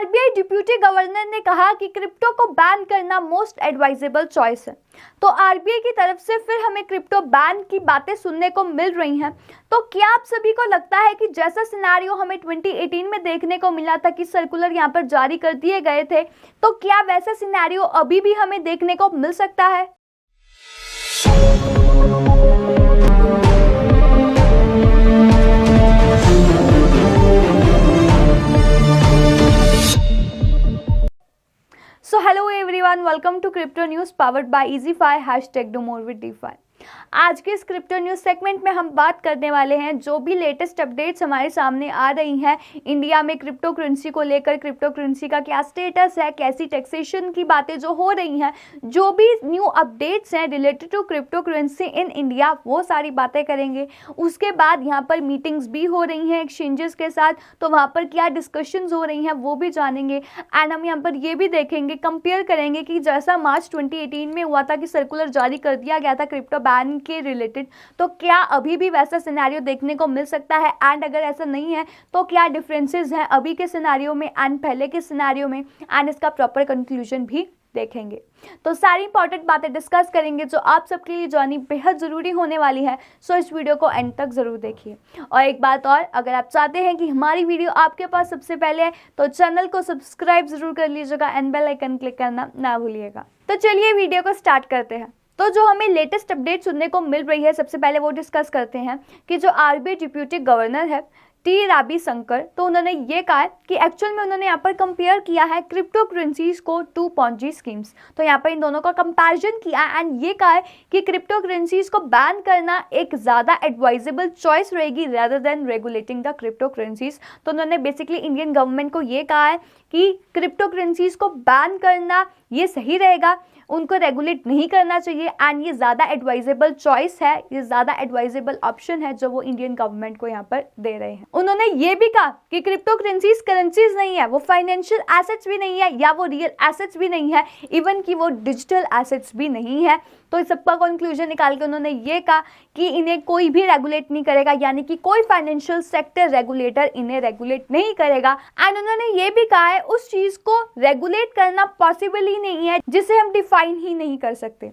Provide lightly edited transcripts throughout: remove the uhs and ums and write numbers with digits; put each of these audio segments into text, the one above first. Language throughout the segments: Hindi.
आरबीआई डिप्यूटी गवर्नर ने कहा कि क्रिप्टो को बैन करना मोस्ट एडवाइजेबल चॉइस है। तो आरबीआई की तरफ से फिर हमें क्रिप्टो बैन की बातें सुनने को मिल रही हैं। तो क्या आप सभी को लगता है कि जैसा सिनेरियो हमें 2018 में देखने को मिला था कि सर्कुलर यहाँ पर जारी कर दिए गए थे, तो क्या वैसा सिनेरियो अभी भी हमें देखने को मिल सकता है? So hello everyone, welcome to Crypto News powered by EasyFi #DoMoreWithDeFi। आज के इस क्रिप्टो न्यूज़ सेगमेंट में हम बात करने वाले हैं जो भी लेटेस्ट अपडेट्स हमारे सामने आ रही हैं इंडिया में क्रिप्टो करेंसी को लेकर। क्रिप्टो करेंसी का क्या स्टेटस है, कैसी टैक्सेशन की बातें जो हो रही हैं, जो भी न्यू अपडेट्स हैं related to crypto currency in India, वो सारी बातें करेंगे। उसके बाद यहाँ पर मीटिंग्स भी हो रही हैं एक्सचेंजेस के साथ, तो वहाँ पर क्या डिस्कशंस हो रही हैं वो भी जानेंगे। एंड हम यहाँ पर ये भी देखेंगे, कंपेयर करेंगे कि जैसा मार्च 2018 में हुआ था कि सर्कुलर जारी कर दिया गया था क्रिप्टो बैन के रिलेटेड, तो क्या अभी भी वैसा सिनेरियो देखने को मिल सकता है? एंड अगर ऐसा नहीं है तो क्या डिफरेंसेस हैं अभी के सिनेरियो में एंड पहले के सिनेरियो में, एंड इसका प्रॉपर कंक्लूजन भी देखेंगे। तो सारी इंपॉर्टेंट बातें डिस्कस करेंगे जो आप सबके लिए जाननी बेहद ज़रूरी होने वाली है। सो इस वीडियो को एंड तक ज़रूर देखिए। और एक बात और, अगर आप चाहते हैं कि हमारी वीडियो आपके पास सबसे पहले है तो चैनल को सब्सक्राइब ज़रूर कर लीजिएगा एंड बेल आइकन क्लिक करना ना भूलिएगा। तो चलिए वीडियो को स्टार्ट करते हैं। तो जो हमें लेटेस्ट अपडेट सुनने को मिल रही है, सबसे पहले वो डिस्कस करते हैं कि जो आरबीआई डिप्यूटी गवर्नर है टी रविशंकर, तो उन्होंने ये कहा है कि एक्चुअल में उन्होंने यहाँ पर कंपेयर किया है क्रिप्टो करेंसीज को टू पॉन्जी स्कीम्स। तो यहाँ पर इन दोनों का कंपैरिजन किया एंड ये कहा है कि क्रिप्टो करेंसीज को बैन करना एक ज़्यादा एडवाइजेबल चॉइस रहेगी rather than regulating the crypto currencies. तो उन्होंने बेसिकली इंडियन गवर्नमेंट को ये कहा है कि क्रिप्टो करेंसीज को बैन करना ये सही रहेगा, उनको रेगुलेट नहीं करना चाहिए एंड ये ज़्यादा एडवाइजेबल चॉइस है, ये ज़्यादा एडवाइजेबल ऑप्शन है जो वो इंडियन गवर्नमेंट को यहाँ पर दे रहे हैं। उन्होंने ये भी कहा कि क्रिप्टो करेंसीज नहीं है, वो फाइनेंशियल एसेट्स भी नहीं है या वो रियल एसेट्स भी नहीं है, इवन कि वो डिजिटल एसेट्स भी नहीं है। तो इस सबका कंक्लूजन निकाल के उन्होंने ये कहा कि इन्हें कोई भी रेगुलेट नहीं करेगा, यानी कि कोई फाइनेंशियल सेक्टर रेगुलेटर इन्हें रेगुलेट नहीं करेगा। एंड उन्होंने ये भी कहा है उस चीज़ को रेगुलेट करना पॉसिबल ही नहीं है जिसे हम डिफाइन ही नहीं कर सकते।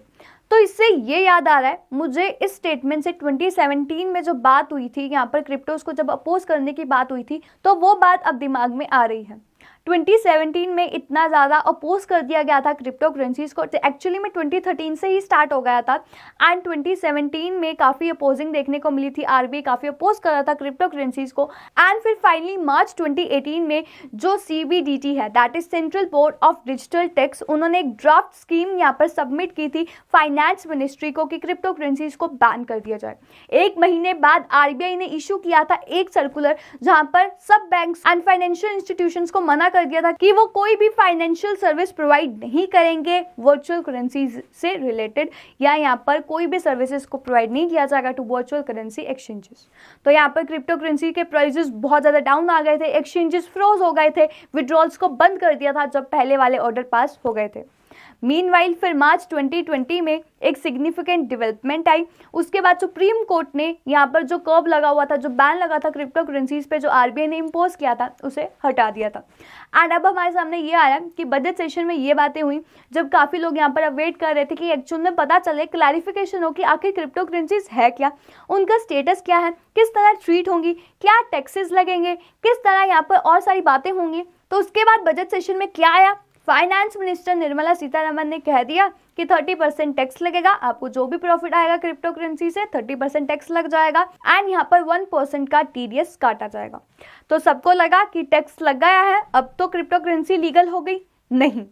तो इससे ये याद आ रहा है मुझे इस स्टेटमेंट से 2017 में जो बात हुई थी, यहाँ पर क्रिप्टोज को जब अपोज करने की बात हुई थी, तो वो बात अब दिमाग में आ रही है। 2017 में इतना ज़्यादा अपोज कर दिया गया था क्रिप्टो करेंसीज को, एक्चुअली में 2013 से ही स्टार्ट हो गया था एंड 2017 में काफ़ी अपोजिंग देखने को मिली थी। आरबीआई काफ़ी अपोज कर रहा था क्रिप्टो करेंसीज को एंड फिर फाइनली मार्च 2018 में जो सीबीडीटी है, that is central board of digital tax, उन्होंने एक ड्राफ्ट स्कीम यहाँ पर सबमिट की थी फाइनेंस मिनिस्ट्री को कि क्रिप्टो करेंसीज को बैन कर दिया जाए। एक महीने बाद आरबीआई ने इशू किया था एक सर्कुलर जहाँ पर सब बैंक्स एंड फाइनेंशियल इंस्टीट्यूशंस को मना कर दिया था कि वो कोई भी फाइनेंशियल सर्विस प्रोवाइड नहीं करेंगे वर्चुअल करेंसीज से रिलेटेड, या यहाँ पर कोई भी सर्विसेज को प्रोवाइड नहीं किया जाएगा टू वर्चुअल करेंसी एक्सचेंजेस। तो यहाँ पर क्रिप्टो करेंसी के प्राइसेस बहुत ज़्यादा डाउन आ गए थे, एक्सचेंजेस फ्रोज हो गए थे, विड्रॉल्स को बंद कर दिया था जब पहले वाले ऑर्डर पास हो गए थे। मीनवाइल फिर मार्च 2020 में एक सिग्निफिकेंट डेवलपमेंट आई। उसके बाद सुप्रीम कोर्ट ने यहाँ पर जो कर्व लगा हुआ था, जो बैन लगा था क्रिप्टो करेंसीज पे, जो आरबीआई ने इम्पोज किया था, उसे हटा दिया था। एंड अब हमारे सामने ये आया कि बजट सेशन में ये बातें हुई जब काफ़ी लोग यहाँ पर अब वेट कर रहे थे कि एक्चुअल में पता चले, क्लैरिफिकेशन हो कि आखिर क्रिप्टो करेंसीज है क्या, उनका स्टेटस क्या है, किस तरह ट्रीट होंगी, क्या टैक्सेस लगेंगे, किस तरह यहाँ पर और सारी बातें होंगी। तो उसके बाद बजट सेशन में क्या आया, फाइनेंस मिनिस्टर निर्मला सीतारमण ने कह दिया कि 30% टैक्स लगेगा, आपको जो भी प्रॉफिट आएगा क्रिप्टो करेंसी से 30% टैक्स लग जाएगा एंड यहाँ पर 1% का टीडीएस काटा जाएगा। तो सबको लगा कि टैक्स लग गया है, अब तो क्रिप्टो करेंसी लीगल हो गई। नहीं,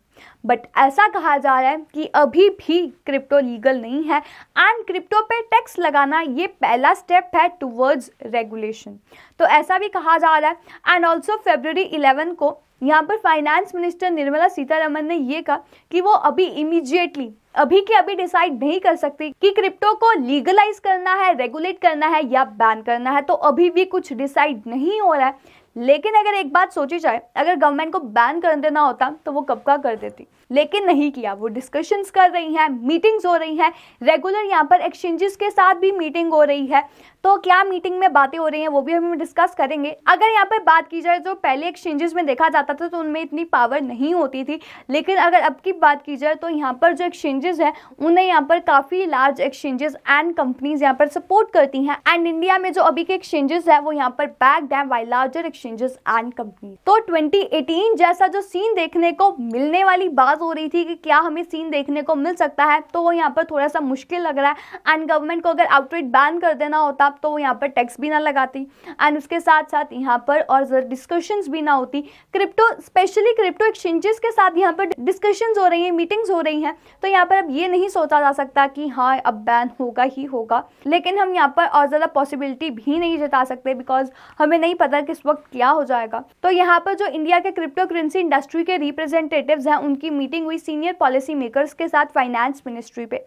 बट ऐसा कहा जा रहा है कि अभी भी क्रिप्टो लीगल नहीं है एंड क्रिप्टो पे टैक्स लगाना ये पहला स्टेप है टुवर्ड्स रेगुलेशन। तो ऐसा भी कहा जा रहा है। एंड ऑल्सो फरवरी 11 को यहाँ पर फाइनेंस मिनिस्टर निर्मला सीतारमण ने ये कहा कि वो अभी इमीडिएटली अभी के अभी डिसाइड नहीं कर सकती कि क्रिप्टो को लीगलाइज करना है, रेगुलेट करना है या बैन करना है। तो अभी भी कुछ डिसाइड नहीं हो रहा है। लेकिन अगर एक बात सोची जाए, अगर गवर्नमेंट को बैन कर देना होता तो वो कब का कर देती, लेकिन नहीं किया। वो डिस्कशंस कर रही हैं, मीटिंग्स हो रही हैं, रेगुलर यहाँ पर एक्सचेंजेस के साथ भी मीटिंग हो रही है। तो तो क्या मीटिंग में बातें हो रही हैं वो भी हम डिस्कस करेंगे। अगर यहाँ पर बात की जाए जो पहले एक्सचेंजेस में देखा जाता था तो उनमें इतनी पावर नहीं होती थी, लेकिन अगर अब की बात की जाए तो यहाँ पर जो एक्सचेंजेस है उन्हें यहाँ पर काफ़ी लार्ज एक्सचेंजेस एंड कंपनीज यहाँ पर सपोर्ट करती हैं। एंड इंडिया में जो अभी के एक्सचेंजेस है वो यहाँ पर बैक्ड हैं by larger exchanges and company. तो 2018 जैसा जो सीन देखने को मिलने वाली बात हो रही थी कि क्या हमें सीन देखने को मिल सकता है, तो वो यहाँ पर थोड़ा सा मुश्किल लग रहा है। एंड गवर्नमेंट को अगर आउटराइट बैन कर देना होता तो वो यहाँ पर टैक्स भी ना लगाती एंड उसके साथ साथ यहाँ पर और डिस्कशंस भी ना होती। क्रिप्टो स्पेशली क्रिप्टो एक्सचेंजेस के साथ यहाँ पर डिस्कशंस हो रही हैं, मीटिंग्स हो रही हैं, तो यहाँ पर अब ये नहीं सोचा जा सकता कि हाँ अब बैन होगा ही होगा। लेकिन हम यहाँ पर और ज़्यादा पॉसिबिलिटी भी नहीं जता सकते बिकॉज हमें नहीं पता किस वक्त क्या हो जाएगा। तो यहाँ पर जो इंडिया के क्रिप्टो करेंसी इंडस्ट्री के रिप्रेजेंटेटिव्स हैं उनकी मीटिंग हुई सीनियर पॉलिसी मेकर्स के साथ फाइनेंस मिनिस्ट्री पे।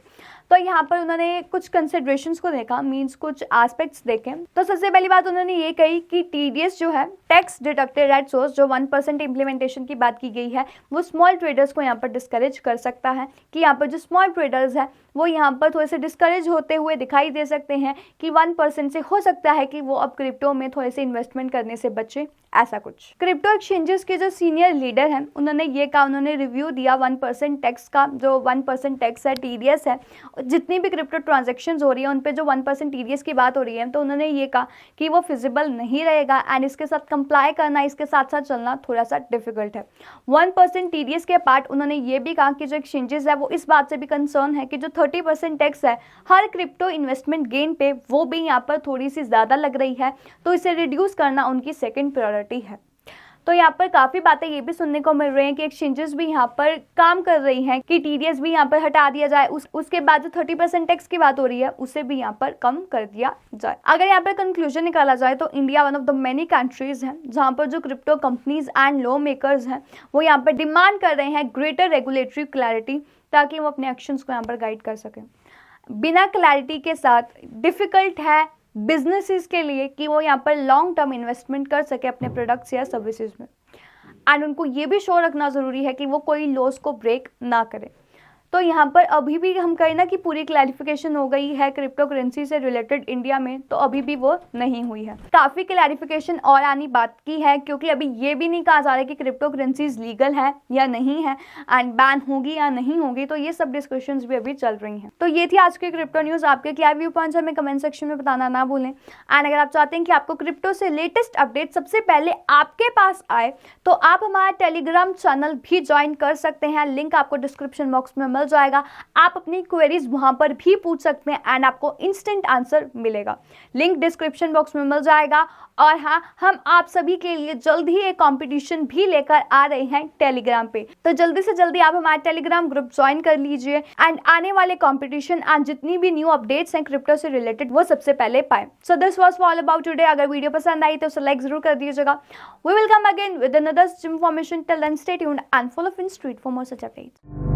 तो यहाँ पर उन्होंने कुछ कंसिडरेशंस को देखा, मींस कुछ एस्पेक्ट्स देखे। तो सबसे पहली बात उन्होंने ये कही कि टीडीएस जो है टैक्स डिडक्टेड एट सोर्स जो 1% इम्प्लीमेंटेशन की बात की गई है वो स्मॉल ट्रेडर्स को यहाँ पर डिस्करेज कर सकता है कि यहाँ पर जो स्मॉल ट्रेडर्स है वो यहाँ पर थोड़े से डिस्करेज होते हुए दिखाई दे सकते हैं कि 1% से हो सकता है कि वो अब क्रिप्टो में थोड़े से इन्वेस्टमेंट करने से बचे, ऐसा कुछ। क्रिप्टो एक्सचेंजेस के जो सीनियर लीडर हैं उन्होंने ये कहा, उन्होंने रिव्यू दिया 1% टैक्स का, जो 1% टैक्स है टीडीएस है, जितनी भी क्रिप्टो ट्रांजेक्शन्स हो रही है उन पे जो 1% टीडीएस की बात हो रही है, तो उन्होंने ये कहा कि वो फिजिबल नहीं रहेगा एंड इसके साथ कंप्लाई करना, इसके साथ साथ चलना थोड़ा सा डिफिकल्ट है। 1% टीडीएस के पार्ट उन्होंने ये भी कहा कि जो एक्सचेंजेस है वो इस बात से भी कंसर्न है कि जो 30% टैक्स है हर क्रिप्टो इन्वेस्टमेंट गेन पे वो भी यहाँ पर थोड़ी सी ज़्यादा लग रही है, तो इसे रिड्यूस करना उनकी सेकेंड प्रायोरिटी है। तो यहाँ पर काफ़ी बातें ये भी सुनने को मिल रही हैं कि एक्सचेंजेस भी यहाँ पर काम कर रही हैं कि टीडीएस भी यहाँ पर हटा दिया जाए, उसके बाद जो 30% टैक्स की बात हो रही है उसे भी यहाँ पर कम कर दिया जाए। अगर यहाँ पर कंक्लूजन निकाला जाए तो India one of the many countries हैं जहाँ पर जो crypto companies and law makers हैं वो यहाँ पर डिमांड कर रहे हैं ग्रेटर रेगुलेटरी क्लैरिटी ताकि वो अपने एक्शंस को यहाँ पर गाइड कर सकें। बिना क्लैरिटी के साथ डिफ़िकल्ट है बिजनेसेस के लिए कि वो यहाँ पर लॉन्ग टर्म इन्वेस्टमेंट कर सके अपने प्रोडक्ट्स या सर्विसेज में। एंड उनको ये भी श्योर रखना ज़रूरी है कि वो कोई लॉस को ब्रेक ना करे। तो यहाँ पर अभी भी हम कहें ना कि पूरी क्लैरिफिकेशन हो गई है क्रिप्टो करेंसी से रिलेटेड इंडिया में, तो अभी भी वो नहीं हुई है। काफ़ी क्लैरिफिकेशन और आनी बात की है क्योंकि अभी ये भी नहीं कहा जा रहा है कि क्रिप्टो करेंसीज लीगल है या नहीं है एंड बैन होगी या नहीं होगी, तो ये सब डिस्कशंस भी अभी चल रही हैं। तो ये थी आज की क्रिप्टो न्यूज़। आपके क्या व्यू पॉइंट्स हमें कमेंट सेक्शन में बताना ना भूलें। एंड अगर आप चाहते हैं कि आपको क्रिप्टो से लेटेस्ट अपडेट सबसे पहले आपके पास आए तो आप हमारा टेलीग्राम चैनल भी ज्वाइन कर सकते हैं, लिंक आपको डिस्क्रिप्शन बॉक्स में मिल जाएगा। आप अपनी क्वेरीज वहां पर भी पूछ सकते हैं एंड आपको इंस्टेंट आंसर मिलेगा, लिंक डिस्क्रिप्शन बॉक्स में मिल जाएगा। और हाँ, हम आप सभी के लिए जल्द ही एक कंपटीशन भी लेकर आ रहे हैं टेलीग्राम पे, तो जल्दी से जल्दी आप हमारा टेलीग्राम ग्रुप ज्वाइन कर लीजिए एंड आने वाले कंपटीशन एंड जितनी भी न्यू अपडेट्स हैं क्रिप्टो से रिलेटेड वो सबसे पहले पाए। So this was all about today. अगर वीडियो पसंद आई तो उसे लाइक जरूर कर दीजिएगा। We will come again with another information. Till then stay tuned and follow in street for more such updates.